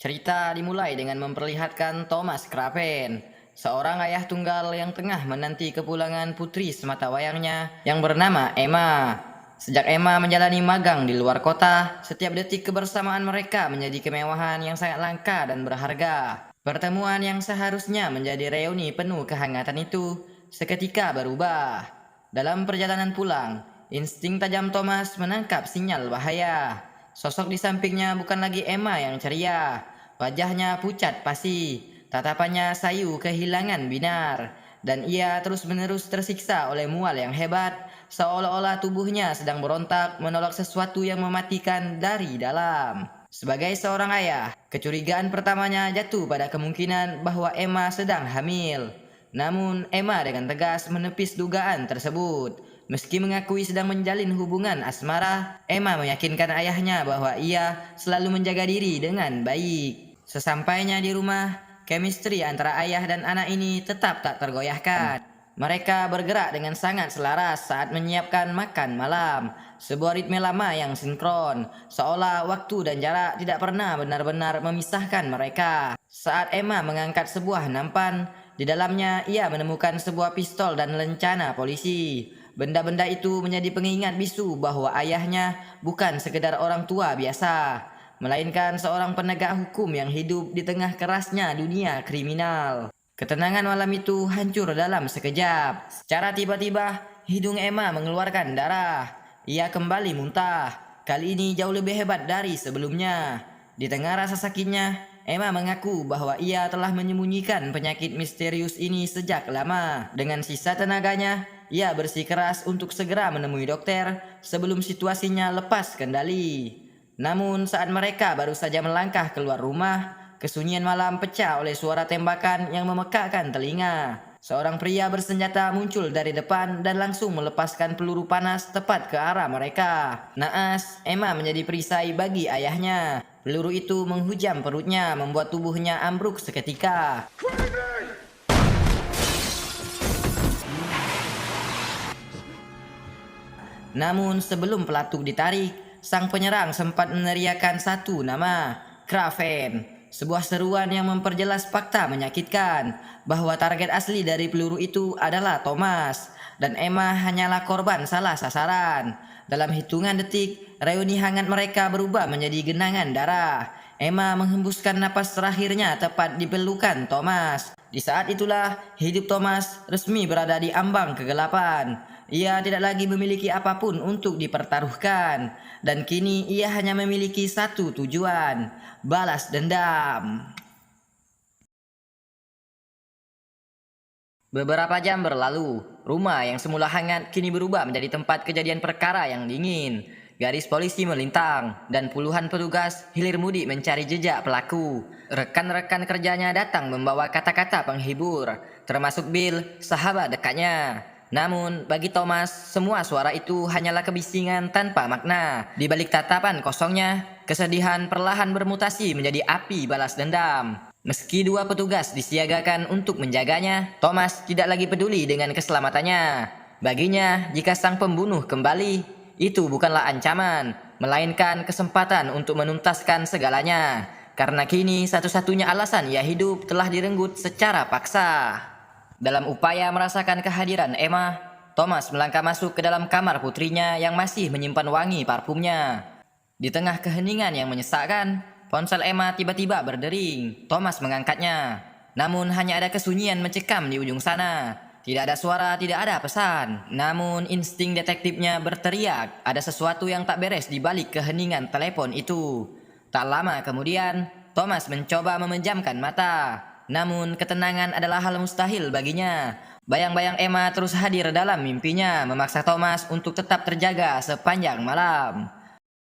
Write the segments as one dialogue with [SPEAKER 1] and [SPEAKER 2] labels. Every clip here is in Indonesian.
[SPEAKER 1] Cerita dimulai dengan memperlihatkan Thomas Kraven, seorang ayah tunggal yang tengah menanti kepulangan putri sematawayangnya yang bernama Emma. Sejak Emma menjalani magang di luar kota, setiap detik kebersamaan mereka menjadi kemewahan yang sangat langka dan berharga. Pertemuan yang seharusnya menjadi reuni penuh kehangatan itu seketika berubah. Dalam perjalanan pulang, insting tajam Thomas menangkap sinyal bahaya. Sosok di sampingnya bukan lagi Emma yang ceria. Wajahnya pucat pasi, tatapannya sayu kehilangan binar, dan ia terus-menerus tersiksa oleh mual yang hebat, seolah-olah tubuhnya sedang berontak menolak sesuatu yang mematikan dari dalam. Sebagai seorang ayah, kecurigaan pertamanya jatuh pada kemungkinan bahwa Emma sedang hamil. Namun, Emma dengan tegas menepis dugaan tersebut. Meski mengakui sedang menjalin hubungan asmara, Emma meyakinkan ayahnya bahwa ia selalu menjaga diri dengan baik. Sesampainya di rumah, chemistry antara ayah dan anak ini tetap tak tergoyahkan. Mereka bergerak dengan sangat selaras saat menyiapkan makan malam, sebuah ritme lama yang sinkron, seolah waktu dan jarak tidak pernah benar-benar memisahkan mereka. Saat Emma mengangkat sebuah nampan, di dalamnya ia menemukan sebuah pistol dan lencana polisi. Benda-benda itu menjadi pengingat bisu bahwa ayahnya bukan sekedar orang tua biasa, melainkan seorang penegak hukum yang hidup di tengah kerasnya dunia kriminal. Ketenangan malam itu hancur dalam sekejap. Secara tiba-tiba, hidung Emma mengeluarkan darah. Ia kembali muntah. Kali ini jauh lebih hebat dari sebelumnya. Di tengah rasa sakitnya, Emma mengaku bahwa ia telah menyembunyikan penyakit misterius ini sejak lama. Dengan sisa tenaganya, ia bersikeras untuk segera menemui dokter sebelum situasinya lepas kendali. Namun saat mereka baru saja melangkah keluar rumah, kesunyian malam pecah oleh suara tembakan yang memekakkan telinga. Seorang pria bersenjata muncul dari depan dan langsung melepaskan peluru panas tepat ke arah mereka. Naas, Emma menjadi perisai bagi ayahnya. Peluru itu menghujam perutnya, membuat tubuhnya ambruk seketika. Namun sebelum pelatuk ditarik, sang penyerang sempat meneriakkan satu nama, Kraven. Sebuah seruan yang memperjelas fakta menyakitkan bahwa target asli dari peluru itu adalah Thomas dan Emma hanyalah korban salah sasaran. Dalam hitungan detik, reuni hangat mereka berubah menjadi genangan darah. Emma menghembuskan napas terakhirnya tepat di pelukan Thomas. Di saat itulah hidup Thomas resmi berada di ambang kegelapan. Ia tidak lagi memiliki apapun untuk dipertaruhkan, dan kini ia hanya memiliki satu tujuan: balas dendam. Beberapa jam berlalu, rumah yang semula hangat kini berubah menjadi tempat kejadian perkara yang dingin. Garis polisi melintang, dan puluhan petugas hilir mudik mencari jejak pelaku. Rekan-rekan kerjanya datang membawa kata-kata penghibur, termasuk Bill, sahabat dekatnya. Namun, bagi Thomas, semua suara itu hanyalah kebisingan tanpa makna. Di balik tatapan kosongnya, kesedihan perlahan bermutasi menjadi api balas dendam. Meski dua petugas disiagakan untuk menjaganya, Thomas tidak lagi peduli dengan keselamatannya. Baginya, jika sang pembunuh kembali, itu bukanlah ancaman, melainkan kesempatan untuk menuntaskan segalanya. Karena kini satu-satunya alasan ia hidup telah direnggut secara paksa. Dalam upaya merasakan kehadiran Emma, Thomas melangkah masuk ke dalam kamar putrinya yang masih menyimpan wangi parfumnya. Di tengah keheningan yang menyesakkan, ponsel Emma tiba-tiba berdering. Thomas mengangkatnya. Namun hanya ada kesunyian mencekam di ujung sana. Tidak ada suara, tidak ada pesan. Namun insting detektifnya berteriak, ada sesuatu yang tak beres di balik keheningan telepon itu. Tak lama kemudian, Thomas mencoba memejamkan mata. Namun ketenangan adalah hal mustahil baginya. Bayang-bayang Emma terus hadir dalam mimpinya, memaksa Thomas untuk tetap terjaga sepanjang malam.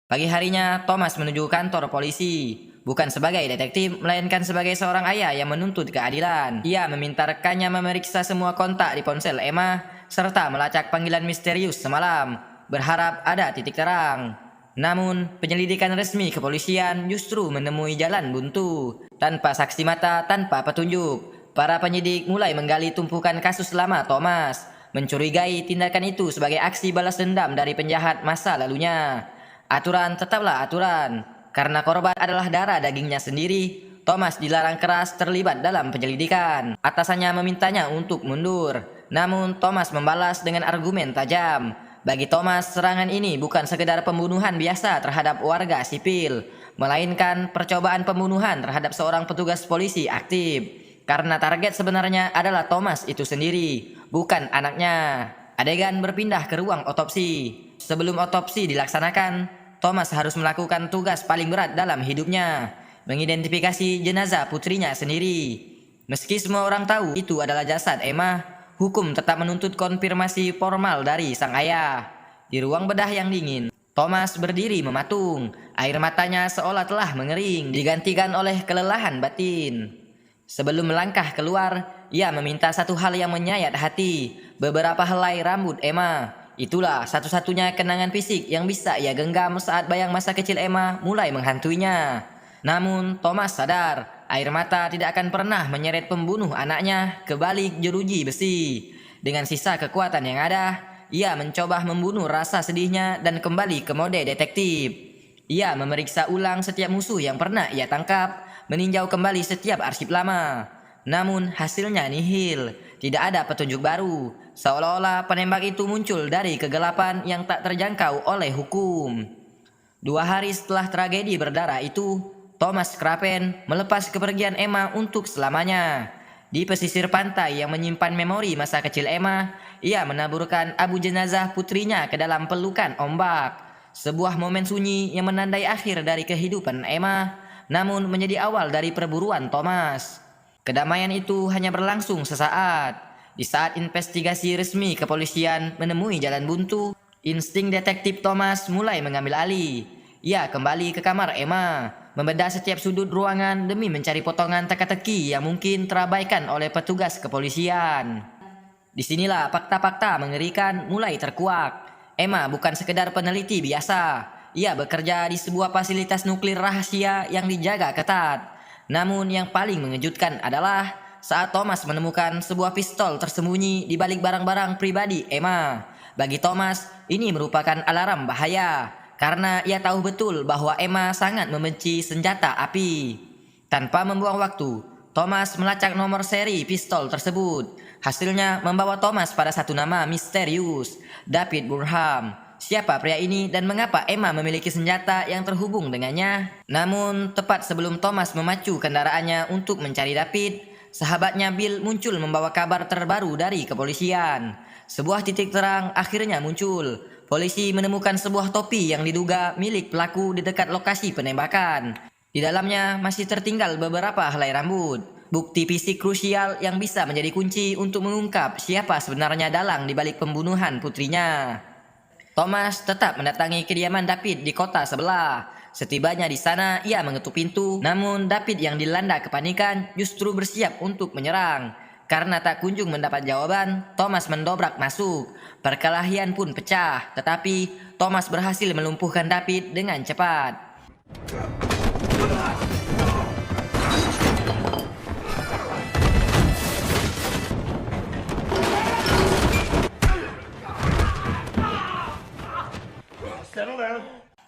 [SPEAKER 1] Pagi harinya, Thomas menuju kantor polisi. Bukan sebagai detektif, melainkan sebagai seorang ayah yang menuntut keadilan. Ia meminta rekannya memeriksa semua kontak di ponsel Emma, serta melacak panggilan misterius semalam, berharap ada titik terang. Namun, penyelidikan resmi kepolisian justru menemui jalan buntu. Tanpa saksi mata, tanpa petunjuk, para penyidik mulai menggali tumpukan kasus lama Thomas, mencurigai tindakan itu sebagai aksi balas dendam dari penjahat masa lalunya. Aturan tetaplah aturan. Karena korban adalah darah dagingnya sendiri, Thomas dilarang keras terlibat dalam penyelidikan. Atasannya memintanya untuk mundur, namun Thomas membalas dengan argumen tajam. Bagi Thomas, serangan ini bukan sekedar pembunuhan biasa terhadap warga sipil, melainkan percobaan pembunuhan terhadap seorang petugas polisi aktif. Karena target sebenarnya adalah Thomas itu sendiri, bukan anaknya. Adegan berpindah ke ruang otopsi. Sebelum otopsi dilaksanakan, Thomas harus melakukan tugas paling berat dalam hidupnya, mengidentifikasi jenazah putrinya sendiri. Meski semua orang tahu itu adalah jasad Emma, hukum tetap menuntut konfirmasi formal dari sang ayah. Di ruang bedah yang dingin, Thomas berdiri mematung, air matanya seolah telah mengering, digantikan oleh kelelahan batin. Sebelum melangkah keluar, ia meminta satu hal yang menyayat hati, beberapa helai rambut Emma. Itulah satu-satunya kenangan fisik yang bisa ia genggam saat bayang masa kecil Emma mulai menghantuinya. Namun Thomas sadar, air mata tidak akan pernah menyeret pembunuh anaknya ke balik jeruji besi. Dengan sisa kekuatan yang ada, ia mencoba membunuh rasa sedihnya dan kembali ke mode detektif. Ia memeriksa ulang setiap musuh yang pernah ia tangkap, meninjau kembali setiap arsip lama. Namun hasilnya nihil, tidak ada petunjuk baru, seolah-olah penembak itu muncul dari kegelapan yang tak terjangkau oleh hukum. 2 hari setelah tragedi berdarah itu, Thomas Krapen melepas kepergian Emma untuk selamanya. Di pesisir pantai yang menyimpan memori masa kecil Emma, ia menaburkan abu jenazah putrinya ke dalam pelukan ombak. Sebuah momen sunyi yang menandai akhir dari kehidupan Emma, namun menjadi awal dari perburuan Thomas. Kedamaian itu hanya berlangsung sesaat. Di saat investigasi resmi kepolisian menemui jalan buntu, insting detektif Thomas mulai mengambil alih. Ia kembali ke kamar Emma, membedah setiap sudut ruangan demi mencari potongan teka-teki yang mungkin terabaikan oleh petugas kepolisian. Disinilah fakta-fakta mengerikan mulai terkuak. Emma bukan sekedar peneliti biasa. Ia bekerja di sebuah fasilitas nuklir rahasia yang dijaga ketat. Namun yang paling mengejutkan adalah saat Thomas menemukan sebuah pistol tersembunyi di balik barang-barang pribadi Emma. Bagi Thomas, ini merupakan alarm bahaya, karena ia tahu betul bahwa Emma sangat membenci senjata api. Tanpa membuang waktu, Thomas melacak nomor seri pistol tersebut. Hasilnya membawa Thomas pada satu nama misterius, David Burnham. Siapa pria ini dan mengapa Emma memiliki senjata yang terhubung dengannya? Namun, tepat sebelum Thomas memacu kendaraannya untuk mencari David, sahabatnya Bill muncul membawa kabar terbaru dari kepolisian. Sebuah titik terang akhirnya muncul. Polisi menemukan sebuah topi yang diduga milik pelaku di dekat lokasi penembakan. Di dalamnya masih tertinggal beberapa helai rambut. Bukti fisik krusial yang bisa menjadi kunci untuk mengungkap siapa sebenarnya dalang di balik pembunuhan putrinya. Thomas tetap mendatangi kediaman David di kota sebelah. Setibanya di sana, ia mengetuk pintu. Namun David yang dilanda kepanikan justru bersiap untuk menyerang. Karena tak kunjung mendapat jawaban, Thomas mendobrak masuk. Perkelahian pun pecah, tetapi Thomas berhasil melumpuhkan David dengan cepat.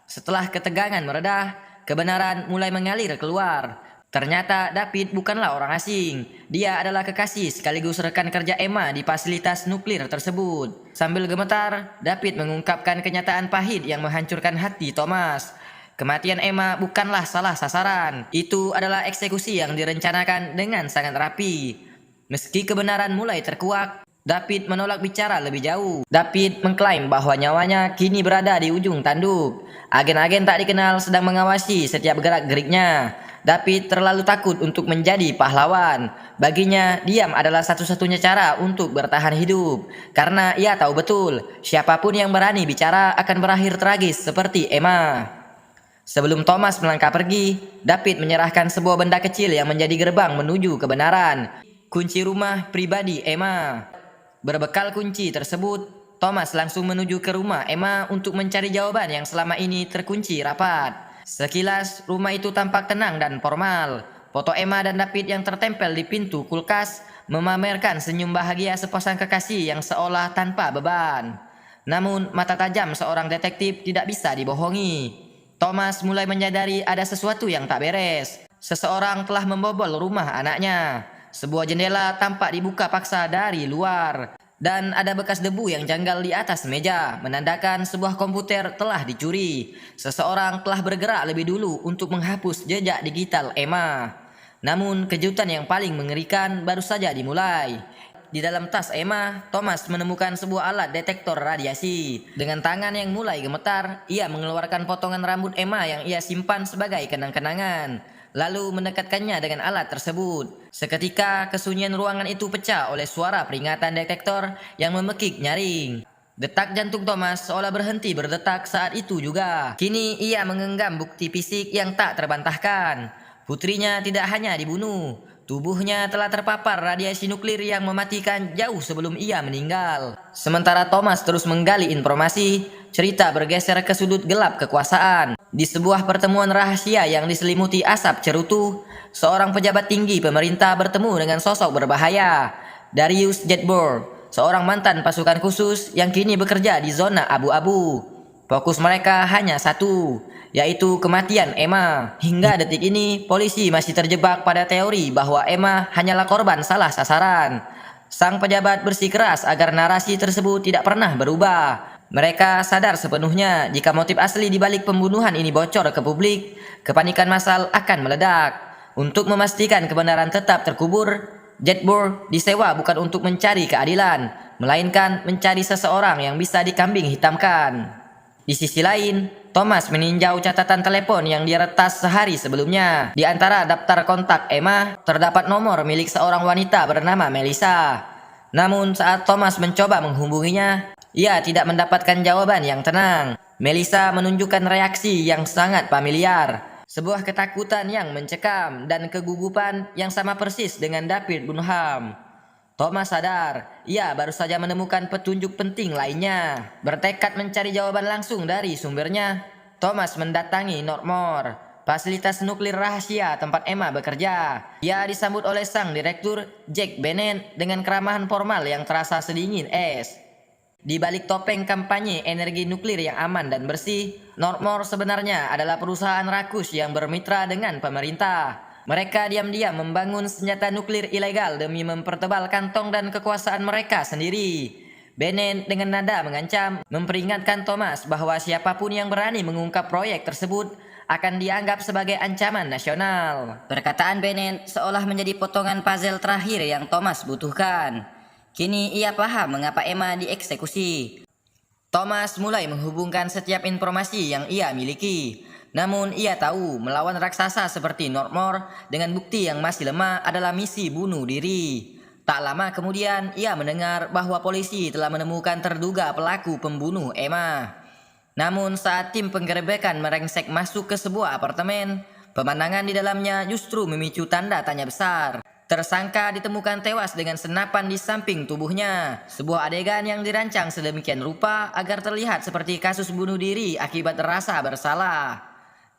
[SPEAKER 1] Setelah ketegangan meredah, kebenaran mulai mengalir keluar. Ternyata David bukanlah orang asing. Dia adalah kekasih sekaligus rekan kerja Emma di fasilitas nuklir tersebut. Sambil gemetar, David mengungkapkan kenyataan pahit yang menghancurkan hati Thomas. Kematian Emma bukanlah salah sasaran. Itu adalah eksekusi yang direncanakan dengan sangat rapi. Meski kebenaran mulai terkuak, David menolak bicara lebih jauh. David mengklaim bahwa nyawanya kini berada di ujung tanduk. Agen-agen tak dikenal sedang mengawasi setiap gerak-geriknya. David terlalu takut untuk menjadi pahlawan. Baginya, diam adalah satu-satunya cara untuk bertahan hidup. Karena ia tahu betul, siapapun yang berani bicara akan berakhir tragis seperti Emma. Sebelum Thomas melangkah pergi, David menyerahkan sebuah benda kecil yang menjadi gerbang menuju kebenaran. Kunci rumah pribadi Emma. Berbekal kunci tersebut, Thomas langsung menuju ke rumah Emma untuk mencari jawaban yang selama ini terkunci rapat. Sekilas, rumah itu tampak tenang dan formal. Foto Emma dan David yang tertempel di pintu kulkas memamerkan senyum bahagia sepasang kekasih yang seolah tanpa beban. Namun, mata tajam seorang detektif tidak bisa dibohongi. Thomas mulai menyadari ada sesuatu yang tak beres. Seseorang telah membobol rumah anaknya. Sebuah jendela tampak dibuka paksa dari luar. Dan ada bekas debu yang janggal di atas meja, menandakan sebuah komputer telah dicuri. Seseorang telah bergerak lebih dulu untuk menghapus jejak digital Emma. Namun kejutan yang paling mengerikan baru saja dimulai. Di dalam tas Emma, Thomas menemukan sebuah alat detektor radiasi. Dengan tangan yang mulai gemetar, ia mengeluarkan potongan rambut Emma yang ia simpan sebagai kenang-kenangan, lalu mendekatkannya dengan alat tersebut. Seketika, kesunyian ruangan itu pecah oleh suara peringatan detektor yang memekik nyaring. Detak jantung Thomas seolah berhenti berdetak saat itu juga. Kini ia mengenggam bukti fisik yang tak terbantahkan. Putrinya tidak hanya dibunuh, tubuhnya telah terpapar radiasi nuklir yang mematikan jauh sebelum ia meninggal. Sementara Thomas terus menggali informasi, cerita bergeser ke sudut gelap kekuasaan. Di sebuah pertemuan rahasia yang diselimuti asap cerutu, seorang pejabat tinggi pemerintah bertemu dengan sosok berbahaya, Darius Jedburgh, seorang mantan pasukan khusus yang kini bekerja di zona abu-abu. Fokus mereka hanya satu, yaitu kematian Emma. Hingga detik ini, polisi masih terjebak pada teori bahwa Emma hanyalah korban salah sasaran. Sang pejabat bersikeras agar narasi tersebut tidak pernah berubah. Mereka sadar sepenuhnya jika motif asli di balik pembunuhan ini bocor ke publik, kepanikan massal akan meledak. Untuk memastikan kebenaran tetap terkubur, Jedburgh disewa bukan untuk mencari keadilan, melainkan mencari seseorang yang bisa dikambing hitamkan. Di sisi lain, Thomas meninjau catatan telepon yang diretas sehari sebelumnya. Di antara daftar kontak Emma, terdapat nomor milik seorang wanita bernama Melissa. Namun saat Thomas mencoba menghubunginya, ia tidak mendapatkan jawaban yang tenang. Melissa menunjukkan reaksi yang sangat familiar. Sebuah ketakutan yang mencekam dan kegugupan yang sama persis dengan David Bunham. Thomas sadar, ia baru saja menemukan petunjuk penting lainnya. Bertekad mencari jawaban langsung dari sumbernya, Thomas mendatangi Northmore, fasilitas nuklir rahasia tempat Emma bekerja. Ia disambut oleh sang direktur, Jack Bennett, dengan keramahan formal yang terasa sedingin es. Di balik topeng kampanye energi nuklir yang aman dan bersih, Northmore sebenarnya adalah perusahaan rakus yang bermitra dengan pemerintah. Mereka diam-diam membangun senjata nuklir ilegal demi mempertebal kantong dan kekuasaan mereka sendiri. Bennett dengan nada mengancam, memperingatkan Thomas bahwa siapapun yang berani mengungkap proyek tersebut akan dianggap sebagai ancaman nasional. Perkataan Bennett seolah menjadi potongan puzzle terakhir yang Thomas butuhkan. Kini ia paham mengapa Emma dieksekusi. Thomas mulai menghubungkan setiap informasi yang ia miliki. Namun ia tahu melawan raksasa seperti Northmore dengan bukti yang masih lemah adalah misi bunuh diri. Tak lama kemudian ia mendengar bahwa polisi telah menemukan terduga pelaku pembunuh Emma. Namun saat tim penggerebekan merengsek masuk ke sebuah apartemen, pemandangan di dalamnya justru memicu tanda tanya besar. Tersangka ditemukan tewas dengan senapan di samping tubuhnya. Sebuah adegan yang dirancang sedemikian rupa agar terlihat seperti kasus bunuh diri akibat rasa bersalah.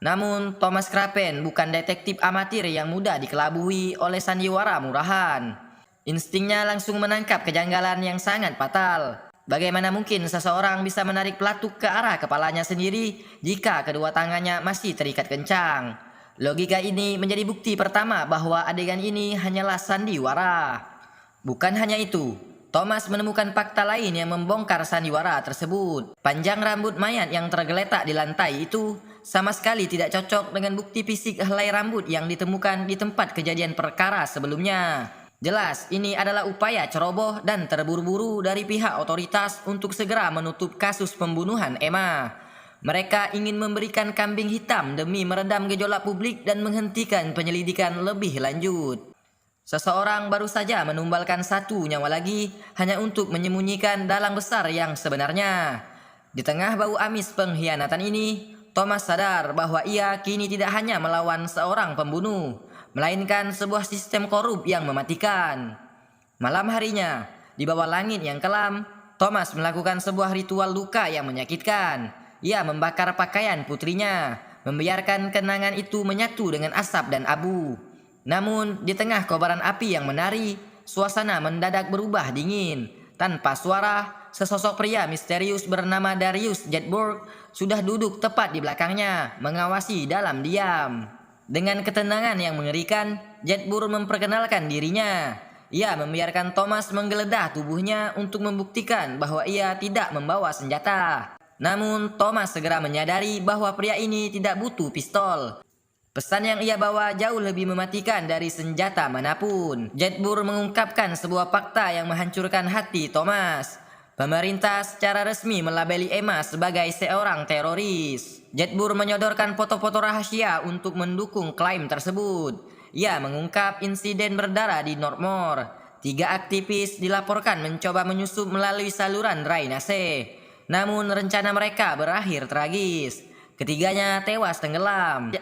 [SPEAKER 1] Namun Thomas Krapen bukan detektif amatir yang mudah dikelabui oleh sandiwara murahan. Instingnya langsung menangkap kejanggalan yang sangat fatal. Bagaimana mungkin seseorang bisa menarik pelatuk ke arah kepalanya sendiri jika kedua tangannya masih terikat kencang? Logika ini menjadi bukti pertama bahwa adegan ini hanyalah sandiwara. Bukan hanya itu, Thomas menemukan fakta lain yang membongkar sandiwara tersebut. Panjang rambut mayat yang tergeletak di lantai itu sama sekali tidak cocok dengan bukti fisik helai rambut yang ditemukan di tempat kejadian perkara sebelumnya. Jelas ini adalah upaya ceroboh dan terburu-buru dari pihak otoritas untuk segera menutup kasus pembunuhan Emma. Mereka ingin memberikan kambing hitam demi meredam gejolak publik dan menghentikan penyelidikan lebih lanjut. Seseorang baru saja menumbalkan satu nyawa lagi hanya untuk menyembunyikan dalang besar yang sebenarnya. Di tengah bau amis pengkhianatan ini, Thomas sadar bahwa ia kini tidak hanya melawan seorang pembunuh, melainkan sebuah sistem korup yang mematikan. Malam harinya, di bawah langit yang kelam, Thomas melakukan sebuah ritual luka yang menyakitkan. Ia membakar pakaian putrinya, membiarkan kenangan itu menyatu dengan asap dan abu. Namun, di tengah kobaran api yang menari, suasana mendadak berubah dingin. Tanpa suara, sesosok pria misterius bernama Darius Jedburgh sudah duduk tepat di belakangnya, mengawasi dalam diam. Dengan ketenangan yang mengerikan, Jedburgh memperkenalkan dirinya. Ia membiarkan Thomas menggeledah tubuhnya untuk membuktikan bahwa ia tidak membawa senjata. Namun Thomas segera menyadari bahwa pria ini tidak butuh pistol. Pesan yang ia bawa jauh lebih mematikan dari senjata manapun. Jedburgh mengungkapkan sebuah fakta yang menghancurkan hati Thomas. Pemerintah secara resmi melabeli Emma sebagai seorang teroris. Jedburgh menyodorkan foto-foto rahasia untuk mendukung klaim tersebut. Ia mengungkap insiden berdarah di Northmoor. 3 aktivis dilaporkan mencoba menyusup melalui saluran drainase. Namun rencana mereka berakhir tragis. Ketiganya tewas tenggelam.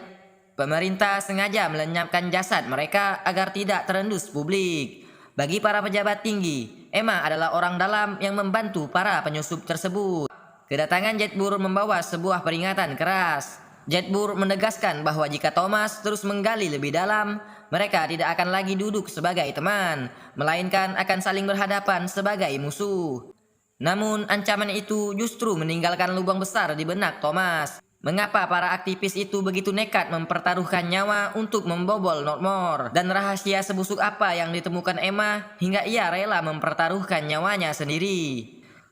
[SPEAKER 1] Pemerintah sengaja melenyapkan jasad mereka agar tidak terendus publik. Bagi para pejabat tinggi, Emma adalah orang dalam yang membantu para penyusup tersebut. Kedatangan Jedburgh membawa sebuah peringatan keras. Jedburgh menegaskan bahwa jika Thomas terus menggali lebih dalam, mereka tidak akan lagi duduk sebagai teman, melainkan akan saling berhadapan sebagai musuh. Namun ancaman itu justru meninggalkan lubang besar di benak Thomas. Mengapa para aktivis itu begitu nekat mempertaruhkan nyawa untuk membobol Northmoor? Dan rahasia sebusuk apa yang ditemukan Emma hingga ia rela mempertaruhkan nyawanya sendiri?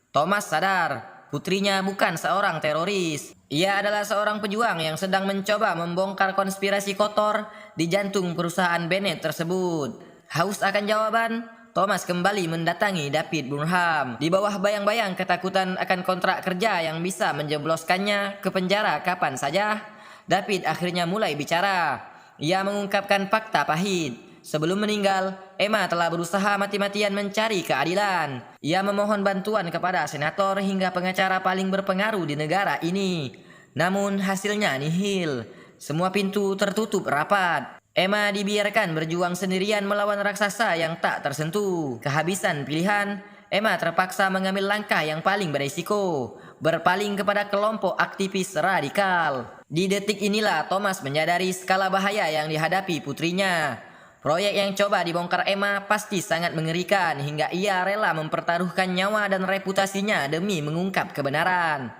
[SPEAKER 1] Thomas sadar, putrinya bukan seorang teroris. Ia adalah seorang pejuang yang sedang mencoba membongkar konspirasi kotor di jantung perusahaan Bennett tersebut. Haus akan jawaban, Thomas kembali mendatangi David Burnham. Di bawah bayang-bayang ketakutan akan kontrak kerja yang bisa menjebloskannya ke penjara kapan saja, David akhirnya mulai bicara. Ia mengungkapkan fakta pahit. Sebelum meninggal, Emma telah berusaha mati-matian mencari keadilan. Ia memohon bantuan kepada senator hingga pengacara paling berpengaruh di negara ini. Namun hasilnya nihil. Semua pintu tertutup rapat. Emma dibiarkan berjuang sendirian melawan raksasa yang tak tersentuh. Kehabisan pilihan, Emma terpaksa mengambil langkah yang paling berisiko, berpaling kepada kelompok aktivis radikal. Di detik inilah Thomas menyadari skala bahaya yang dihadapi putrinya. Proyek yang coba dibongkar Emma pasti sangat mengerikan hingga ia rela mempertaruhkan nyawa dan reputasinya demi mengungkap kebenaran.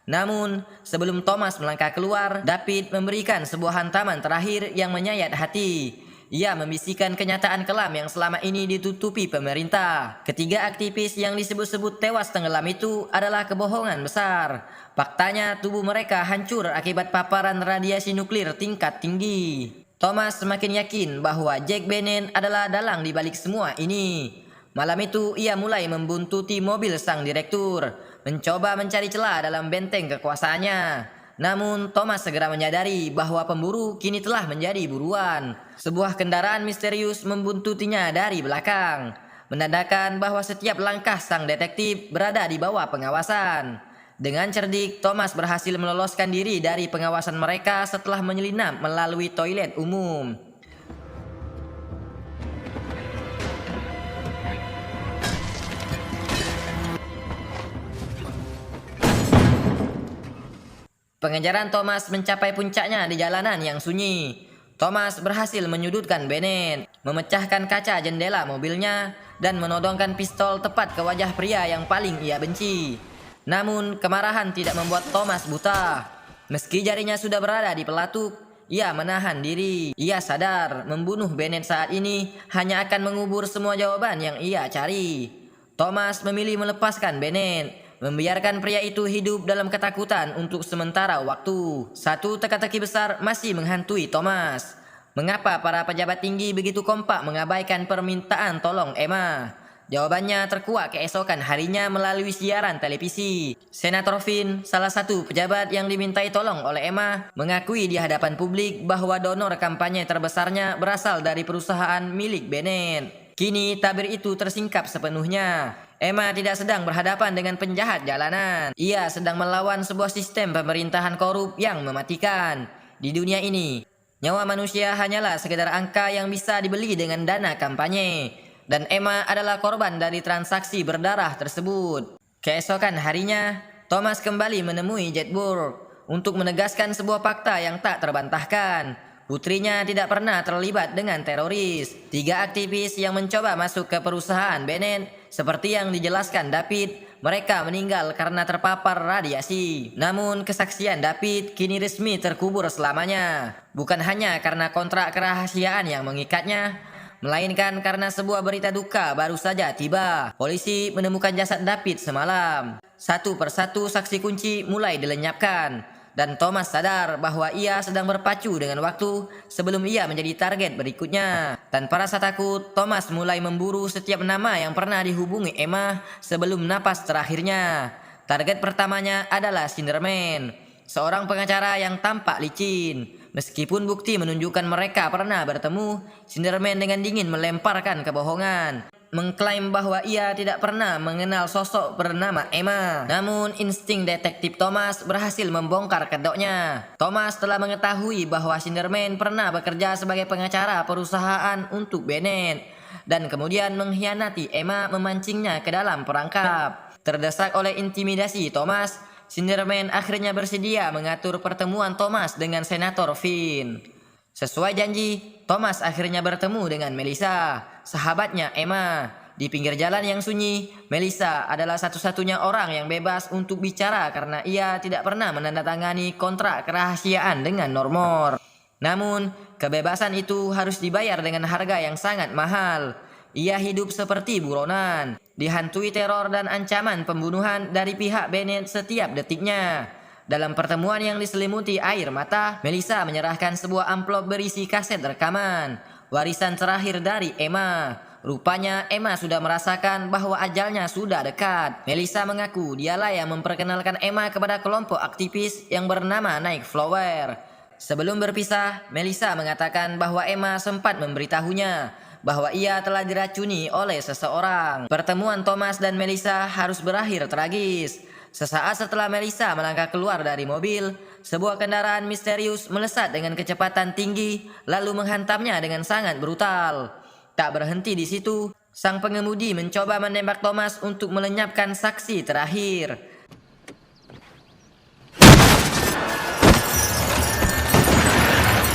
[SPEAKER 1] Namun, sebelum Thomas melangkah keluar, David memberikan sebuah hantaman terakhir yang menyayat hati. Ia membisikkan kenyataan kelam yang selama ini ditutupi pemerintah. Ketiga aktivis yang disebut-sebut tewas tenggelam itu adalah kebohongan besar. Faktanya, tubuh mereka hancur akibat paparan radiasi nuklir tingkat tinggi. Thomas semakin yakin bahwa Jack Bennett adalah dalang di balik semua ini. Malam itu, ia mulai membuntuti mobil sang direktur, mencoba mencari celah dalam benteng kekuasaannya. Namun Thomas segera menyadari bahwa pemburu kini telah menjadi buruan. Sebuah kendaraan misterius membuntutinya dari belakang, menandakan bahwa setiap langkah sang detektif berada di bawah pengawasan. Dengan cerdik, Thomas berhasil meloloskan diri dari pengawasan mereka setelah menyelinap melalui toilet umum. Pengejaran Thomas mencapai puncaknya di jalanan yang sunyi. Thomas berhasil menyudutkan Bennett, memecahkan kaca jendela mobilnya, dan menodongkan pistol tepat ke wajah pria yang paling ia benci. Namun, kemarahan tidak membuat Thomas buta. Meski jarinya sudah berada di pelatuk, ia menahan diri. Ia sadar membunuh Bennett saat ini hanya akan mengubur semua jawaban yang ia cari. Thomas memilih melepaskan Bennett, membiarkan pria itu hidup dalam ketakutan untuk sementara waktu. Satu teka-teki besar masih menghantui Thomas. Mengapa para pejabat tinggi begitu kompak mengabaikan permintaan tolong Emma? Jawabannya terkuak keesokan harinya melalui siaran televisi. Senator Finn, salah satu pejabat yang dimintai tolong oleh Emma, mengakui di hadapan publik bahwa donor kampanye terbesarnya berasal dari perusahaan milik Bennett. Kini tabir itu tersingkap sepenuhnya. Emma tidak sedang berhadapan dengan penjahat jalanan. Ia sedang melawan sebuah sistem pemerintahan korup yang mematikan. Di dunia ini, nyawa manusia hanyalah sekedar angka yang bisa dibeli dengan dana kampanye. Dan Emma adalah korban dari transaksi berdarah tersebut. Keesokan harinya, Thomas kembali menemui Jedburgh untuk menegaskan sebuah fakta yang tak terbantahkan. Putrinya tidak pernah terlibat dengan teroris. 3 aktivis yang mencoba masuk ke perusahaan Bennett, seperti yang dijelaskan David, mereka meninggal karena terpapar radiasi. Namun kesaksian David kini resmi terkubur selamanya. Bukan hanya karena kontrak kerahasiaan yang mengikatnya, melainkan karena sebuah berita duka baru saja tiba. Polisi menemukan jasad David semalam. Satu persatu saksi kunci mulai dilenyapkan, dan Thomas sadar bahwa ia sedang berpacu dengan waktu sebelum ia menjadi target berikutnya. Tanpa rasa takut, Thomas mulai memburu setiap nama yang pernah dihubungi Emma sebelum napas terakhirnya. Target pertamanya adalah Cinderman, seorang pengacara yang tampak licin. Meskipun bukti menunjukkan mereka pernah bertemu, Cinderman dengan dingin melemparkan kebohongan, mengklaim bahwa ia tidak pernah mengenal sosok bernama Emma. Namun insting detektif Thomas berhasil membongkar kedoknya. Thomas telah mengetahui bahwa Cinderman pernah bekerja sebagai pengacara perusahaan untuk Bennett, dan kemudian mengkhianati Emma, memancingnya ke dalam perangkap. Terdesak oleh intimidasi Thomas, Cinderman akhirnya bersedia mengatur pertemuan Thomas dengan Senator Finn. Sesuai janji, Thomas akhirnya bertemu dengan Melissa, sahabatnya Emma. Di pinggir jalan yang sunyi, Melissa adalah satu-satunya orang yang bebas untuk bicara karena ia tidak pernah menandatangani kontrak kerahasiaan dengan Normor. Namun, kebebasan itu harus dibayar dengan harga yang sangat mahal. Ia hidup seperti buronan, dihantui teror dan ancaman pembunuhan dari pihak Bennett setiap detiknya. Dalam pertemuan yang diselimuti air mata, Melissa menyerahkan sebuah amplop berisi kaset rekaman, warisan terakhir dari Emma. Rupanya Emma sudah merasakan bahwa ajalnya sudah dekat. Melissa mengaku dialah yang memperkenalkan Emma kepada kelompok aktivis yang bernama Nightflower. Sebelum berpisah, Melissa mengatakan bahwa Emma sempat memberitahunya bahwa ia telah diracuni oleh seseorang. Pertemuan Thomas dan Melissa harus berakhir tragis. Sesaat setelah Melissa melangkah keluar dari mobil, sebuah kendaraan misterius melesat dengan kecepatan tinggi lalu menghantamnya dengan sangat brutal. Tak berhenti di situ, sang pengemudi mencoba menembak Thomas untuk melenyapkan saksi terakhir.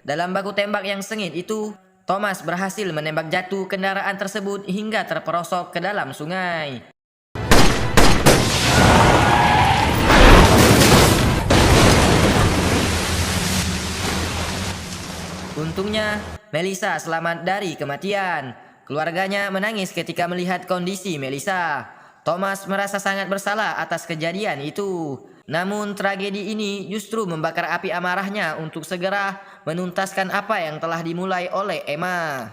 [SPEAKER 1] Dalam baku tembak yang sengit itu, Thomas berhasil menembak jatuh kendaraan tersebut hingga terperosok ke dalam sungai. Untungnya, Melissa selamat dari kematian. Keluarganya menangis ketika melihat kondisi Melissa. Thomas merasa sangat bersalah atas kejadian itu. Namun tragedi ini justru membakar api amarahnya untuk segera menuntaskan apa yang telah dimulai oleh Emma.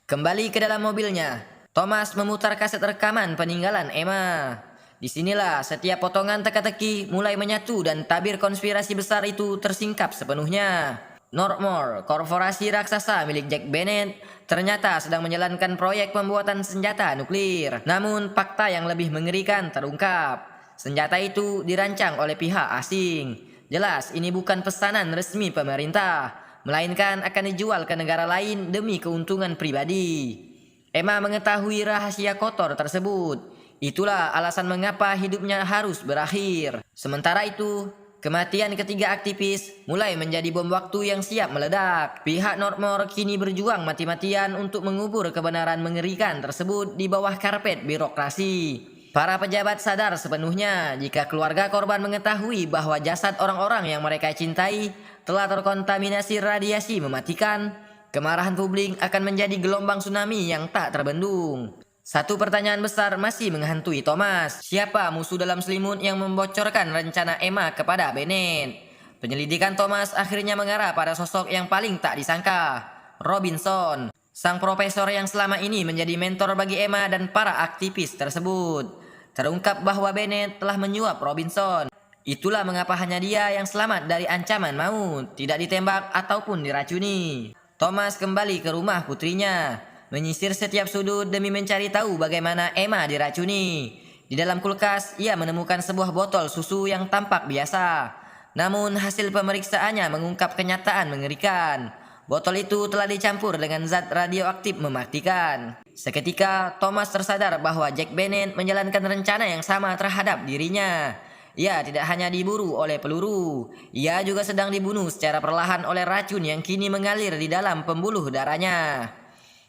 [SPEAKER 1] Kembali ke dalam mobilnya, Thomas memutar kaset rekaman peninggalan Emma. Disinilah setiap potongan teka-teki mulai menyatu dan tabir konspirasi besar itu tersingkap sepenuhnya. Northmore, korporasi raksasa milik Jack Bennett, ternyata sedang menjalankan proyek pembuatan senjata nuklir. Namun fakta yang lebih mengerikan terungkap. Senjata itu dirancang oleh pihak asing. Jelas ini bukan pesanan resmi pemerintah, melainkan akan dijual ke negara lain demi keuntungan pribadi. Emma mengetahui rahasia kotor tersebut. Itulah alasan mengapa hidupnya harus berakhir. Sementara itu, kematian ketiga aktivis mulai menjadi bom waktu yang siap meledak. Pihak Northmore kini berjuang mati-matian untuk mengubur kebenaran mengerikan tersebut di bawah karpet birokrasi. Para pejabat sadar sepenuhnya jika keluarga korban mengetahui bahwa jasad orang-orang yang mereka cintai telah terkontaminasi radiasi mematikan, kemarahan publik akan menjadi gelombang tsunami yang tak terbendung. Satu pertanyaan besar masih menghantui Thomas. Siapa musuh dalam selimut yang membocorkan rencana Emma kepada Bennett? Penyelidikan Thomas akhirnya mengarah pada sosok yang paling tak disangka, Robinson, sang profesor yang selama ini menjadi mentor bagi Emma dan para aktivis tersebut. Terungkap bahwa Bennett telah menyuap Robinson. Itulah mengapa hanya dia yang selamat dari ancaman maut, tidak ditembak ataupun diracuni. Thomas kembali ke rumah putrinya, menyisir setiap sudut demi mencari tahu bagaimana Emma diracuni. Di dalam kulkas, ia menemukan sebuah botol susu yang tampak biasa. Namun hasil pemeriksaannya mengungkap kenyataan mengerikan. Botol itu telah dicampur dengan zat radioaktif mematikan. Seketika, Thomas tersadar bahwa Jack Bennett menjalankan rencana yang sama terhadap dirinya. Ia tidak hanya diburu oleh peluru, ia juga sedang dibunuh secara perlahan oleh racun yang kini mengalir di dalam pembuluh darahnya.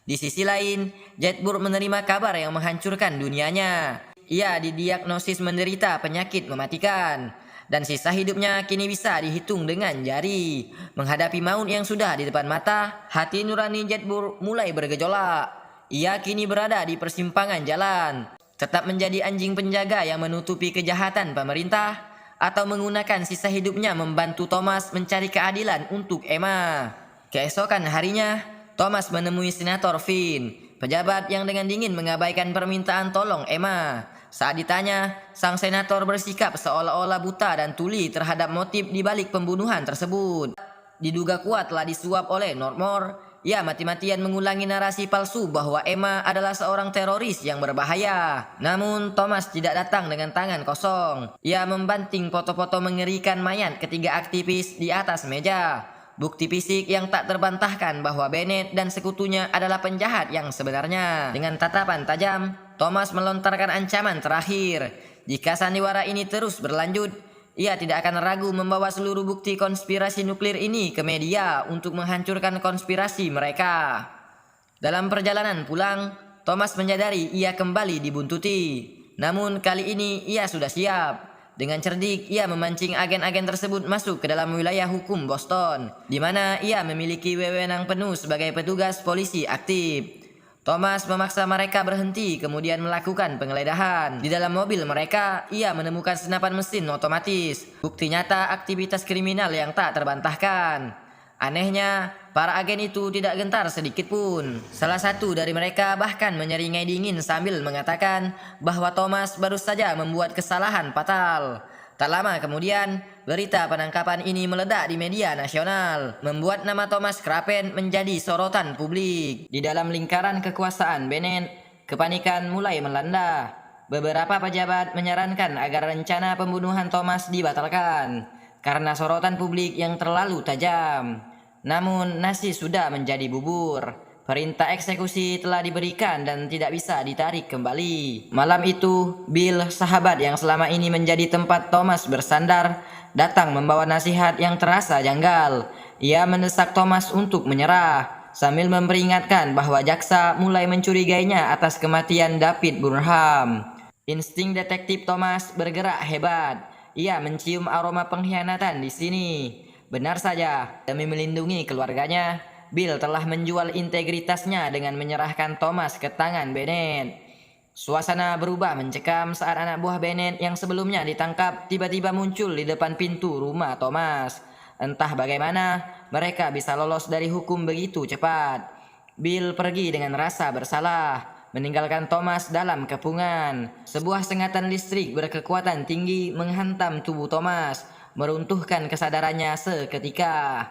[SPEAKER 1] Di sisi lain, Jedburgh menerima kabar yang menghancurkan dunianya. ia didiagnosis menderita penyakit mematikan. Dan sisa hidupnya kini bisa dihitung dengan jari. Menghadapi maut yang sudah di depan mata, hati nurani Jetbur mulai bergejolak. Ia kini berada di persimpangan jalan. Tetap menjadi anjing penjaga yang menutupi kejahatan pemerintah, atau menggunakan sisa hidupnya membantu Thomas mencari keadilan untuk Emma. Keesokan harinya, Thomas menemui Senator Finn, pejabat yang dengan dingin mengabaikan permintaan tolong Emma. Saat ditanya, sang senator bersikap seolah-olah buta dan tuli terhadap motif di balik pembunuhan tersebut. Diduga kuat telah disuap oleh Northmore. Ia mati-matian mengulangi narasi palsu bahwa Emma adalah seorang teroris yang berbahaya. Namun Thomas tidak datang dengan tangan kosong. Ia membanting foto-foto mengerikan mayat ketiga aktivis di atas meja. Bukti fisik yang tak terbantahkan bahwa Bennett dan sekutunya adalah penjahat yang sebenarnya. Dengan tatapan tajam, Thomas melontarkan ancaman terakhir. Jika sandiwara ini terus berlanjut, ia tidak akan ragu membawa seluruh bukti konspirasi nuklir ini ke media untuk menghancurkan konspirasi mereka. Dalam perjalanan pulang, Thomas menyadari ia kembali dibuntuti. Namun kali ini ia sudah siap. Dengan cerdik, ia memancing agen-agen tersebut masuk ke dalam wilayah hukum Boston, di mana ia memiliki wewenang penuh sebagai petugas polisi aktif. Thomas memaksa mereka berhenti kemudian melakukan penggeledahan. Di dalam mobil mereka, ia menemukan senapan mesin otomatis, bukti nyata aktivitas kriminal yang tak terbantahkan. Anehnya, para agen itu tidak gentar sedikit pun. Salah satu dari mereka bahkan menyeringai dingin sambil mengatakan bahwa Thomas baru saja membuat kesalahan fatal. Tak lama kemudian, berita penangkapan ini meledak di media nasional, membuat nama Thomas Craven menjadi sorotan publik. Di dalam lingkaran kekuasaan Bennett, kepanikan mulai melanda. Beberapa pejabat menyarankan agar rencana pembunuhan Thomas dibatalkan karena sorotan publik yang terlalu tajam. Namun nasi sudah menjadi bubur. Perintah eksekusi telah diberikan dan tidak bisa ditarik kembali. Malam itu, Bill, sahabat yang selama ini menjadi tempat Thomas bersandar, datang membawa nasihat yang terasa janggal. Ia mendesak Thomas untuk menyerah, sambil memperingatkan bahwa jaksa mulai mencurigainya atas kematian David Burnham. Insting detektif Thomas bergerak hebat. Ia mencium aroma pengkhianatan di sini. Benar saja, demi melindungi keluarganya, Bill telah menjual integritasnya dengan menyerahkan Thomas ke tangan Bennett. Suasana berubah mencekam saat anak buah Bennett yang sebelumnya ditangkap tiba-tiba muncul di depan pintu rumah Thomas. Entah bagaimana mereka bisa lolos dari hukum begitu cepat. Bill pergi dengan rasa bersalah, meninggalkan Thomas dalam kepungan. Sebuah sengatan listrik berkekuatan tinggi menghantam tubuh Thomas, meruntuhkan kesadarannya seketika.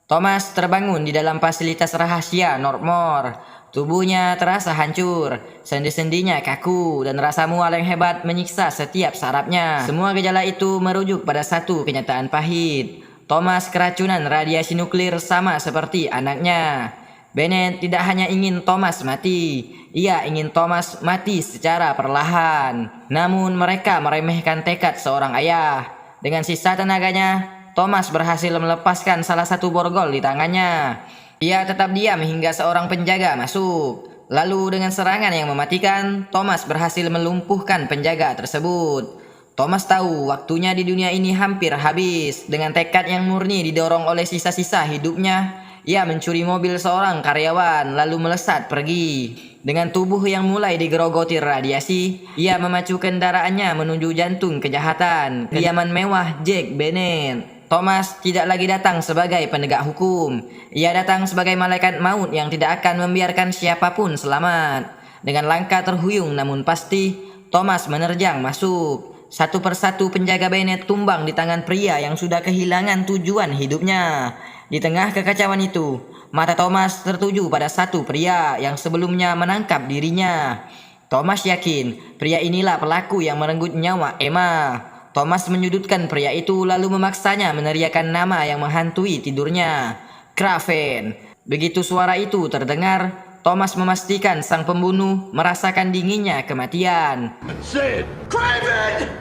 [SPEAKER 1] Thomas terbangun di dalam fasilitas rahasia Northmore. Tubuhnya terasa hancur, sendi-sendinya kaku, dan rasa mual yang hebat menyiksa setiap sarafnya. Semua gejala itu merujuk pada satu kenyataan pahit. Thomas keracunan radiasi nuklir sama seperti anaknya. Bennett tidak hanya ingin Thomas mati, ia ingin Thomas mati secara perlahan. Namun mereka meremehkan tekad seorang ayah. Dengan sisa tenaganya, Thomas berhasil melepaskan salah satu borgol di tangannya. Ia tetap diam hingga seorang penjaga masuk. Lalu dengan serangan yang mematikan, Thomas berhasil melumpuhkan penjaga tersebut. Thomas tahu waktunya di dunia ini hampir habis. Dengan tekad yang murni didorong oleh sisa-sisa hidupnya, ia mencuri mobil seorang karyawan lalu melesat pergi. Dengan tubuh yang mulai digerogoti radiasi, ia memacu kendaraannya menuju jantung kejahatan, kediaman mewah Jack Bennett. Thomas tidak lagi datang sebagai penegak hukum. Ia datang sebagai malaikat maut yang tidak akan membiarkan siapapun selamat. Dengan langkah terhuyung namun pasti, Thomas menerjang masuk. Satu persatu penjaga Bennett tumbang di tangan pria yang sudah kehilangan tujuan hidupnya. Di tengah kekacauan itu, mata Thomas tertuju pada satu pria yang sebelumnya menangkap dirinya. Thomas yakin pria inilah pelaku yang merenggut nyawa Emma. Thomas menyudutkan pria itu lalu memaksanya meneriakkan nama yang menghantui tidurnya, Craven. Begitu suara itu terdengar, Thomas memastikan sang pembunuh merasakan dinginnya kematian.
[SPEAKER 2] Say it, Craven!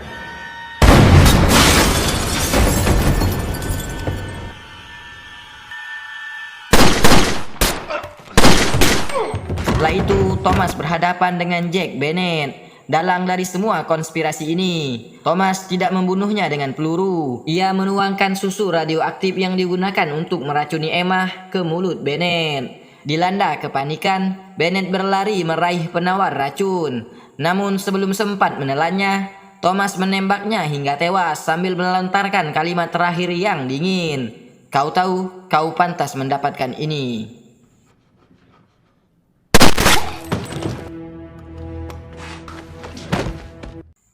[SPEAKER 1] Setelah itu, Thomas berhadapan dengan Jack Bennett. Dalang dari semua konspirasi ini, Thomas tidak membunuhnya dengan peluru. Ia menuangkan susu radioaktif yang digunakan untuk meracuni Emma ke mulut Bennett. Dilanda kepanikan, Bennett berlari meraih penawar racun. Namun sebelum sempat menelannya, Thomas menembaknya hingga tewas sambil melontarkan kalimat terakhir yang dingin. Kau tahu, kau pantas mendapatkan ini.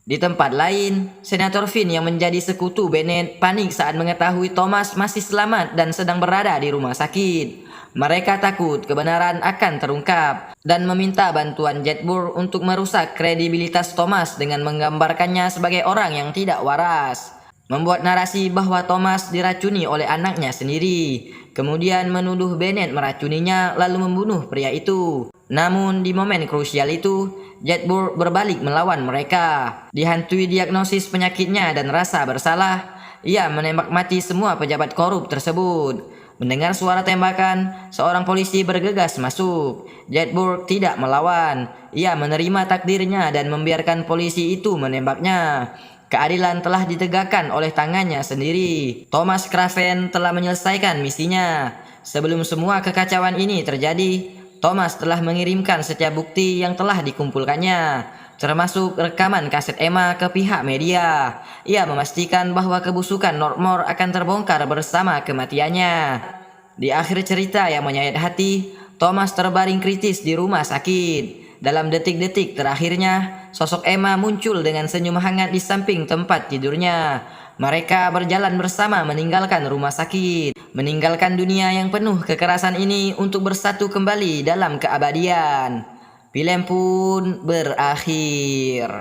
[SPEAKER 1] Di tempat lain, Senator Finn yang menjadi sekutu Bennett panik saat mengetahui Thomas masih selamat dan sedang berada di rumah sakit. Mereka takut kebenaran akan terungkap dan meminta bantuan Jedburgh untuk merusak kredibilitas Thomas dengan menggambarkannya sebagai orang yang tidak waras. Membuat narasi bahwa Thomas diracuni oleh anaknya sendiri, kemudian menuduh Bennett meracuninya lalu membunuh pria itu. Namun di momen krusial itu, Jedburgh berbalik melawan mereka. Dihantui diagnosis penyakitnya dan rasa bersalah, ia menembak mati semua pejabat korup tersebut. Mendengar suara tembakan, seorang polisi bergegas masuk. Jedburgh tidak melawan. Ia menerima takdirnya dan membiarkan polisi itu menembaknya. Keadilan telah ditegakkan oleh tangannya sendiri. Thomas Craven telah menyelesaikan misinya. Sebelum semua kekacauan ini terjadi, Thomas telah mengirimkan setiap bukti yang telah dikumpulkannya, termasuk rekaman kaset Emma ke pihak media. Ia memastikan bahwa kebusukan Northmore akan terbongkar bersama kematiannya. Di akhir cerita yang menyayat hati, Thomas terbaring kritis di rumah sakit. Dalam detik-detik terakhirnya, sosok Emma muncul dengan senyum hangat di samping tempat tidurnya. Mereka berjalan bersama meninggalkan rumah sakit, meninggalkan dunia yang penuh kekerasan ini untuk bersatu kembali dalam keabadian. Film pun berakhir.